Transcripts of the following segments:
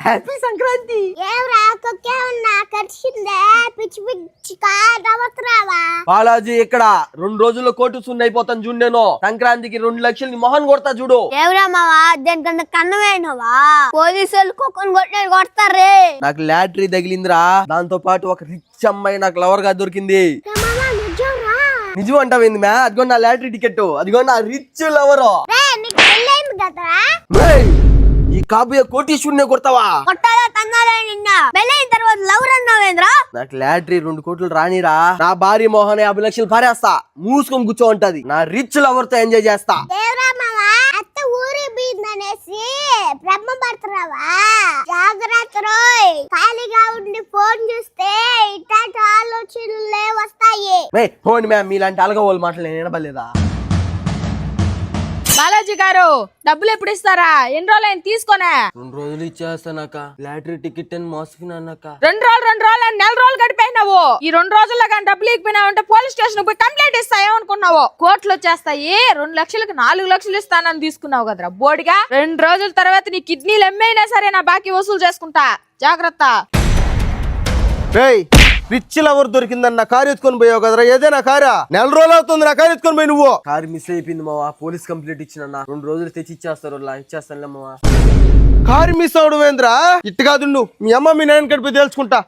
Happy Sankranti. ఏవరా కొక్కే ఉన్నా కర్చిందే పిచ్చి పిచ్చి కావత్రావా బాలాజీ ఇక్కడ 2 రోజుల్లో కోర్టు సున్న అయిపోతాను చూడు. నేను సంక్రాంతికి 2 లక్షలు నీ మొహన్ కొడతా చూడు. ఏవరా మావా దేనికన్నా కన్నవేనవా పోలీసులు కుక్కను కొట్టినట్టు కొడతారే. నాకు లాటరీ తగిలిందిరా. దాంతో పాటు ఒక రిచ్ అమ్మాయి నాకు లవర్ గా దొరికింది. నిజం అంటావేంది మ్యా? అదిగో నా లాటరీ టికెట్, అదిగో నా రిచ్ లవర్. ఈ కాబోయే కోటీశ్వరునే కొడతావా? నాకు లాటరీ 2 కోట్లు రానిరా. నా భార్య మోహన్ 50 లక్షలు పారేస్తా. మూసుకొని కూర్చో ఉంటది. నా రిచ్ లవర్ తో ఎంజాయ్ చేస్తా. ఊరి బీందనేసి బ్రహ్మ పడుతున్నావా? జాగ్రత్త రోయ్. ఖాళీగా ఉండి ఫోన్ చూస్తే ఇట్లాంటి ఆలోచనలే వస్తాయి. ఫోన్ మ్యామ్ మీలాంటి అలగ వాళ్ళు మాటలు నేను వినబడలేదా? బాలాజీ గారు డబ్బులు ఎప్పుడు ఇస్తారా? ఎన్ని రోజులు ఆయన తీసుకోనే? 2 రోజులు ఇచ్చేస్తానక్క. లాటరీ టికెట్ అని మోసుకున్నానక్క. 2 రోజులు అని 4 రోజులు గడిపోయినావు. ఈ 2 రోజుల్లో కానీ డబ్బులు ఇచ్చిపోయినావు అంటే పోలీస్ స్టేషన్ పోయి కంప్లైంట్ ఇస్తా ఏమనుకున్నావు? కోర్టులు వచ్చేస్తాయి. 2 లక్షలకు 4 లక్షలు ఇస్తానని తీసుకున్నావు కదరా బోడిగా. 2 రోజుల తర్వాత నీ కిడ్నీలు ఎమ్మైనా సరే నా బాకీ వసూలు చేసుకుంటా. జాగ్రత్త. రిచ్ లవర్ దొరికిందని నా కారు ఎత్తుకొని పోయావు కదరా. ఏదైనా కారా? 4 రోజులు అవుతుంది నా కారు ఎత్తుకొని పోయి నువ్వు. కారు మిస్ అయిపోయింది మావా. పోలీస్ కంప్లైంట్ ఇచ్చిన 2 రోజులు తెచ్చి ఇచ్చేస్తారు. ఇచ్చేస్తానులే మావా. కారు మిస్ అవడం ఏంద్రా? ఇట్టు కాదు నువ్వు మీ అమ్మ మీ నాయన కడిపోయి తెలుసుకుంటా.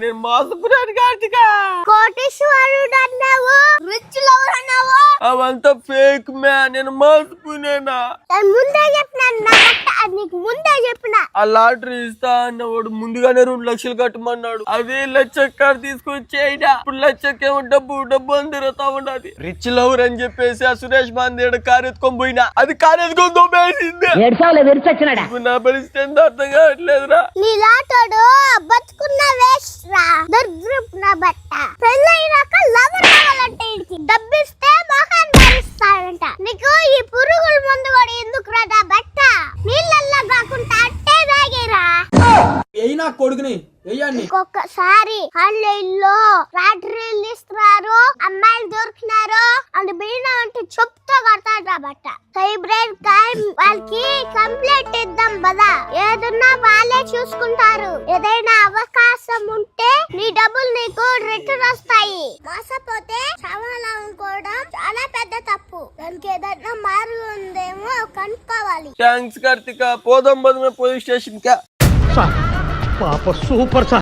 నేను మోసపోయాను కార్తిక. కోటీశ్వరుడు అన్నావు, రిచ్ లవర్ అన్నావు. అవంతా ఫేక్ మ్యాన్. నేను మోసపోయినా. ముందే చెప్పినా నీకు ముందే చెప్పినా. ఆ లాటరీ ఇస్తా అన్నవాడు ముందుగానే 2 లక్షలు కట్టమన్నాడు. అదే లక్షకారు తీసుకొచ్చేయడా. ఇప్పుడు లక్షకేమో డబ్బు అని తిరుగుతా ఉన్నది. రిచ్ లవర్ అని చెప్పేసి ఆ సురేష్ బాందేడు కారు ఎత్తుకొని పోయినా. అది కారు ఎత్తుకొని దొబ్బేసింది. నా పరిస్థితి ఎంత అర్థం కావట్లేదురా. నీలాటోడు బతుకున్న వేస్ట్ రా. దరిద్రపు నా బట్ట. పెళ్ళైనాక లవర్ కావాలంటే డబ్బిస్తే మొహాన్ని మారుస్తాడంట. నీకు ఈ పురుగుల మందు కూడా ఎందుకు రా బట్ట? నీళ్ళల్లో కాకుండా అట్టే తాగేరా. కొడుకుని ఒక్కొక్కసారి ఆన్లైన్లో లాటరీలు ఇస్తున్నారు, అమ్మాయిలు దొరికినారు అని బిన్నా అంటే చెప్తూ కొడతాడు రాబట్ట. సైబర్ క్రైమ్ వాళ్ళకి కంప్లైంట్ ఇద్దాం పదా. ఏదన్నా వాళ్ళే చూసుకుంటారు. ఏదైనా అవకాశం ఉంటే నీ డబ్బులు నీకు రిటర్న్ వస్తాయి. మోసపోతే సమాధానం అనుకోవడం చాలా పెద్ద తప్పు. దానికి ఏదైనా మార్గం ఉందేమో కనుక్కోవాలి. థ్యాంక్స్ కార్తిక. పోదాం పోలీస్ స్టేషన్ కా. పాప సూపర్ సార్.